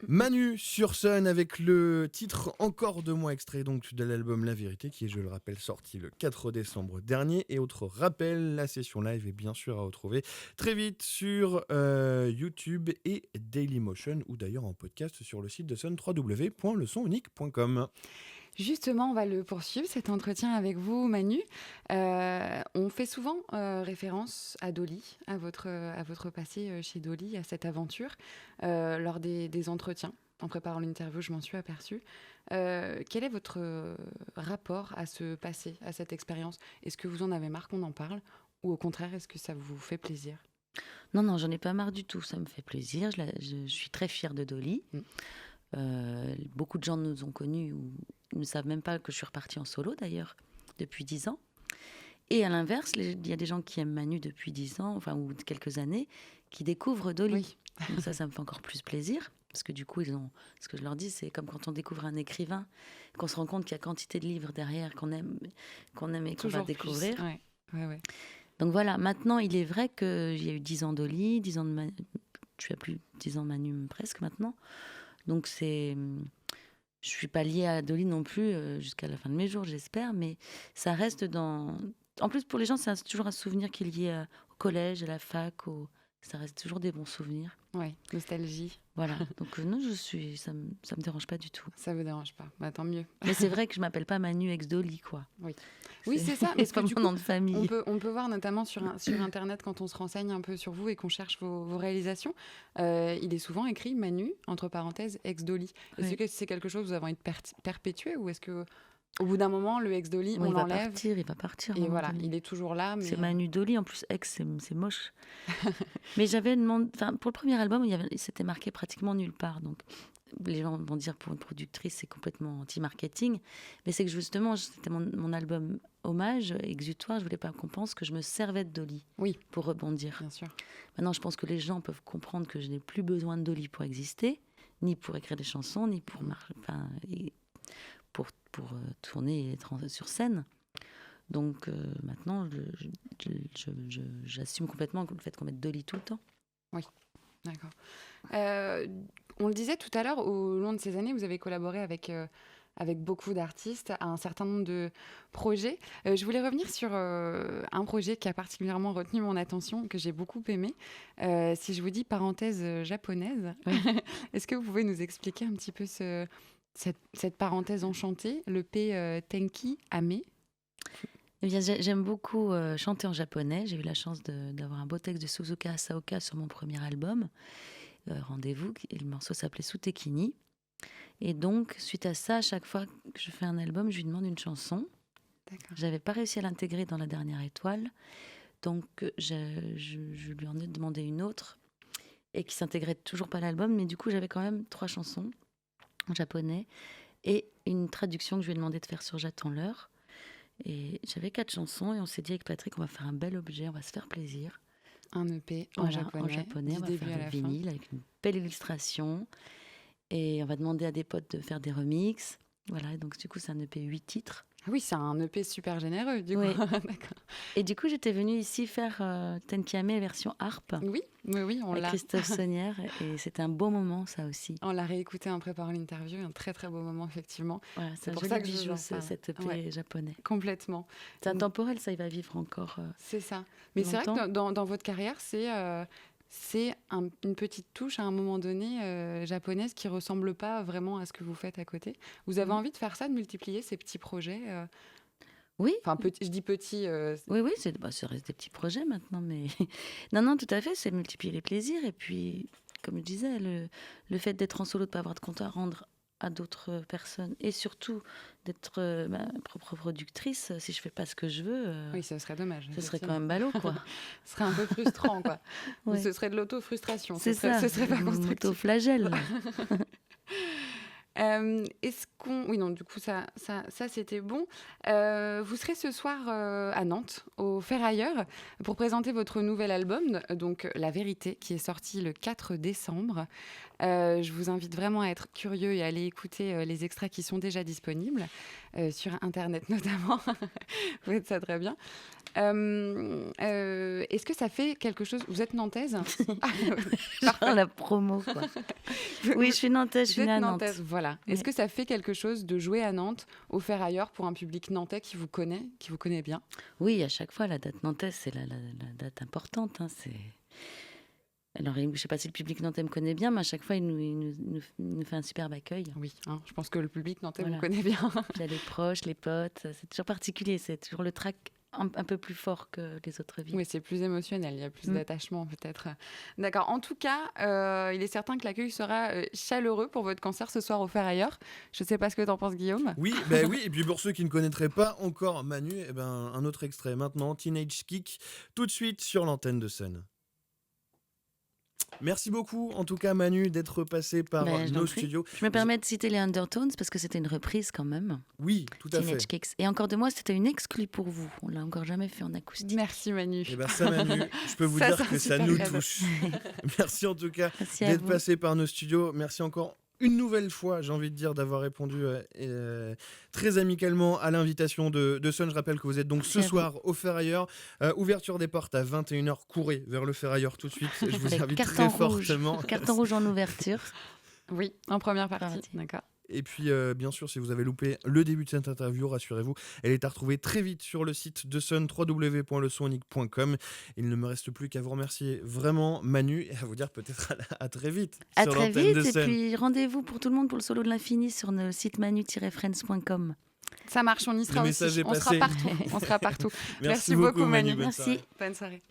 Manu sur Sun avec le titre Encore de moi, extrait donc de l'album La Vérité qui est, je le rappelle, sorti le 4 décembre dernier. Et autre rappel, la session live est bien sûr à retrouver très vite sur YouTube et Dailymotion ou d'ailleurs en podcast sur le site de Sun, www.lesonunique.com. Justement, on va le poursuivre, cet entretien avec vous, Manu. On fait souvent référence à Dolly, à votre passé chez Dolly, à cette aventure, lors des entretiens. En préparant l'interview, je m'en suis aperçue. Quel est votre rapport à ce passé, à cette expérience ? Est-ce que vous en avez marre qu'on en parle ? Ou au contraire, est-ce que ça vous fait plaisir ? Non, j'en ai pas marre du tout. Ça me fait plaisir. Je suis très fière de Dolly. Beaucoup de gens nous ont connus ou ne savent même pas que je suis repartie en solo, d'ailleurs, depuis 10 ans. Et à l'inverse, il y a des gens qui aiment Manu depuis 10 ans, enfin, ou quelques années, qui découvrent Dolly. Oui. Donc ça me fait encore plus plaisir. Parce que du coup, ce que je leur dis, c'est comme quand on découvre un écrivain, qu'on se rend compte qu'il y a quantité de livres derrière qu'on aime et qu'on va découvrir. Ouais. Donc voilà, maintenant, il est vrai qu'il y a eu 10 ans Dolly, 10 ans de Manu. Je suis à plus de 10 ans Manu presque maintenant. Donc je suis pas liée à Dolly non plus jusqu'à la fin de mes jours, j'espère, mais ça reste dans... En plus, pour les gens, c'est toujours un souvenir qui est lié au collège, à la fac, ça reste toujours des bons souvenirs. Oui, nostalgie. Voilà, donc non, ça me dérange pas du tout. Ça vous dérange pas, bah, tant mieux. Mais c'est vrai que je m'appelle pas Manu ex-Dolly, quoi. Oui, c'est ça. Mais c'est pas mon nom de famille. On peut voir notamment sur Internet, quand on se renseigne un peu sur vous et qu'on cherche vos réalisations, il est souvent écrit Manu, entre parenthèses, ex-Dolly. Est-ce que c'est quelque chose que vous avez envie de perpétuer ou est-ce que au bout d'un moment, le ex-Dolly, on l'enlève ? Il va partir. Et voilà, il est toujours là. Mais... C'est Manu Dolly, en plus, ex, c'est moche. Mais j'avais demandé... Pour le premier album, c'était marqué pratiquement nulle part. Donc, les gens vont dire, pour une productrice, c'est complètement anti-marketing. Mais c'est que justement, c'était mon album hommage, exutoire. Je voulais pas qu'on pense que je me servais de Dolly pour rebondir. Bien sûr. Maintenant, je pense que les gens peuvent comprendre que je n'ai plus besoin de Dolly pour exister, ni pour écrire des chansons, ni pour pour tourner et être sur scène. Donc maintenant, j'assume complètement le fait qu'on mette Dolly tout le temps. Oui, d'accord. On le disait tout à l'heure, au long de ces années, vous avez collaboré avec beaucoup d'artistes à un certain nombre de projets. Je voulais revenir sur un projet qui a particulièrement retenu mon attention, que j'ai beaucoup aimé. Si je vous dis parenthèse japonaise, est-ce que vous pouvez nous expliquer un petit peu cette parenthèse enchantée, l'EP Tenki Ame ? Eh bien, j'aime beaucoup chanter en japonais. J'ai eu la chance d'avoir un beau texte de Suzuka Asaoka sur mon premier album, Rendez-vous, et le morceau s'appelait Sutekini. Et donc, suite à ça, à chaque fois que je fais un album, je lui demande une chanson. D'accord. J'avais pas réussi à l'intégrer dans La Dernière Étoile, donc je lui en ai demandé une autre, et qui s'intégrait toujours pas à l'album, mais du coup, j'avais quand même 3 chansons en japonais, et une traduction que je lui ai demandé de faire sur J'attends l'heure. Et j'avais 4 chansons, et on s'est dit avec Patrick, on va faire un bel objet, on va se faire plaisir. Un EP en japonais, on va faire le vinyle avec une belle illustration, et on va demander à des potes de faire des remixes. Voilà, donc du coup, c'est un EP 8 titres. Ah oui, c'est un EP super généreux, du coup. D'accord. Et du coup, j'étais venue ici faire Tenki Ame version harpe. Oui, on avec l'a. Christophe Saunière, et c'était un beau moment, ça aussi. On l'a réécouté en préparant l'interview, un très très beau moment, effectivement. Voilà, c'est pour ça que je joue cet EP japonais. Complètement. C'est intemporel, ça, il va vivre encore. C'est ça. Mais c'est vrai que dans votre carrière, c'est une petite touche à un moment donné japonaise qui ressemble pas vraiment à ce que vous faites à côté. Vous avez envie de faire ça, de multiplier ces petits projets Oui. Enfin, je dis petits. Oui, ça reste des petits projets maintenant, mais non, tout à fait, c'est multiplier les plaisirs. Et puis, comme je disais, le fait d'être en solo, de ne pas avoir de compte à rendre à d'autres personnes, et surtout d'être ma propre productrice, si je fais pas ce que je veux, oui, ce serait dommage. Ce serait quand même ballot, quoi. Ce serait un peu frustrant, quoi. Ce serait de l'auto-frustration. C'est ça, ce serait pas constructif. Auto-flagelle. Est-ce Oui, non, du coup, ça c'était bon. Vous serez ce soir à Nantes, au Ferrailleur, pour présenter votre nouvel album, donc La Vérité, qui est sorti le 4 décembre. Je vous invite vraiment à être curieux et à aller écouter les extraits qui sont déjà disponibles, sur Internet notamment. Vous faites ça très bien. Est-ce que ça fait quelque chose? Vous êtes nantaise? Genre la promo, quoi. Oui, je suis nantaise, je suis Vous née êtes à Nantes. nantaise, voilà. Ouais. Est-ce que ça fait quelque chose de jouer à Nantes, au Ferrailleur, pour un public nantais qui vous connaît bien? Oui, à chaque fois, la date nantaise, c'est la date importante. Hein, alors, je ne sais pas si le public nantais me connaît bien, mais à chaque fois, il nous fait un superbe accueil. Oui, hein, je pense que le public nantais Voilà. vous connaît bien. Puis il y a les proches, les potes, c'est toujours particulier, c'est toujours le track un peu plus fort que les autres villes. Oui, c'est plus émotionnel, il y a plus d'attachement peut-être. D'accord. En tout cas, il est certain que l'accueil sera chaleureux pour votre concert ce soir au Ferrailleur. Je ne sais pas ce que tu en penses, Guillaume. Oui, oui, et puis pour ceux qui ne connaîtraient pas encore Manu, un autre extrait maintenant, Teenage Kick, tout de suite sur l'antenne de Sun. Merci beaucoup, en tout cas, Manu, d'être passé par nos studios. Je me permets de citer les Undertones parce que c'était une reprise quand même. Oui, tout à Teenage fait. Kicks. Et encore de moi, c'était une exclue pour vous. On l'a encore jamais fait en acoustique. Merci, Manu. Et ça, Manu, je peux vous Ça, dire c'est un que ça super nous cadeau. touche. Merci en tout cas Merci à d'être vous. passé par nos studios. Merci encore une nouvelle fois, j'ai envie de dire, d'avoir répondu très amicalement à l'invitation de Sun. Je rappelle que vous êtes donc ce soir au Ferrailleur. Ouverture des portes à 21h. Courez vers le Ferrailleur tout de suite. Je vous invite très fortement. Carton rouge en ouverture. Oui, en première partie. D'accord. Et puis, bien sûr, si vous avez loupé le début de cette interview, rassurez-vous, elle est à retrouver très vite sur le site de Sun, www.lesonic.com. Il ne me reste plus qu'à vous remercier vraiment, Manu, et à vous dire peut-être à très vite. À sur très l'antenne vite. de Et Sun. puis rendez-vous pour tout le monde pour le solo de l'infini sur le site manu-friends.com. Ça marche, on y sera Le message aussi. est On sera passé. partout. On sera partout. Merci beaucoup, Manu. Bonne soirée. Bonne soirée.